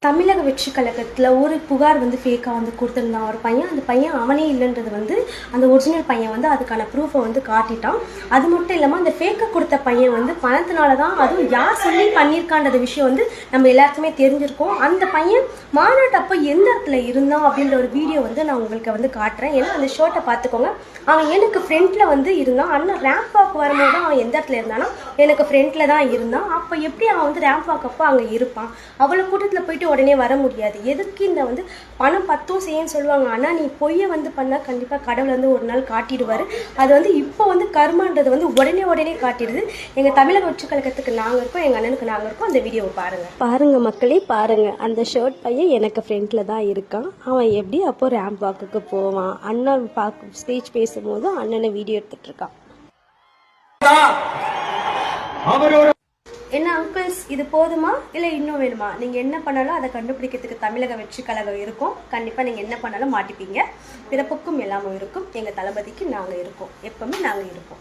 தமிழக வெற்றி கழகத்தில் ஒரு புகார் ஃபேக்காக கொடுத்துருந்தான் ஒரு பையன். அந்த பையன் அவனே இல்லைன்றது அந்த ஒரிஜினல் பையன் அதுக்கான ப்ரூஃபை காட்டிட்டான். அது மட்டும் இல்லாமல் அந்த ஃபேக்காக கொடுத்த பையன் பணத்தினால தான், அதுவும் யார் சொல்லி பண்ணியிருக்கான்ற விஷயம் நம்ம எல்லாருக்குமே தெரிஞ்சிருக்கோம். அந்த பையன் மாநாட்டப்போ எந்த இடத்துல இருந்தான் அப்படின்ற ஒரு வீடியோ நான் உங்களுக்கு காட்டுறேன். ஏன்னா அந்த ஷர்ட்டை பார்த்துக்கோங்க. அவன் எனக்கு ஃப்ரண்ட்டில் இருந்தான். அண்ணன் ரேம்ப் வாக் வரும்போது தான் அவன் எந்த இடத்துல இருந்தானா எனக்கு ஃப்ரண்ட்டில் தான் இருந்தான். அப்போ எப்படி அவன் ரேம்ப் வாக்கப்போ அங்கே இருப்பான்? அவ்வளோ கூட்டத்தில் போயிட்டு உடனே வர முடியாது. எதுக்கு இந்த பணம் பத்தும் செய்யன்னு சொல்லுவாங்க. ஆனால் நீ பொய்யை பண்ணால் கண்டிப்பாக கடவுள் ஒரு நாள் காட்டிடுவார். அது இப்போ கர்மான்றது உடனே காட்டிடுது. எங்கள் தமிழக வெற்றி கழகத்துக்கு நாங்கள் இருக்கோம், எங்கள் அண்ணனுக்கு நாங்கள் இருக்கோம். அந்த வீடியோவை பாருங்கள் மக்களே, பாருங்கள். அந்த ஷர்ட் பையன் எனக்கு ஃப்ரெண்டில் தான் இருக்கான். அவன் எப்படி அப்போ ரேம்ப் வாக்குக்கு போவான்? அண்ணா ஸ்பீச் பேசும்போது அண்ணனை வீடியோ எடுத்துட்டு இருக்கான். என்ன அங்கிள்ஸ், இது போதுமா இல்லை இன்னும் வேணுமா? நீங்கள் என்ன பண்ணாலும் அதை கண்டுபிடிக்கிறதுக்கு தமிழக வெற்றி கழகம் இருக்கும். கண்டிப்பாக நீங்கள் என்ன பண்ணாலும் மாட்டிப்பீங்க. பிறப்புக்கும் எல்லாமும் இருக்கும். எங்கள் தளபதிக்கு நாங்கள் இருக்கோம், எப்பவுமே நாங்கள் இருப்போம்.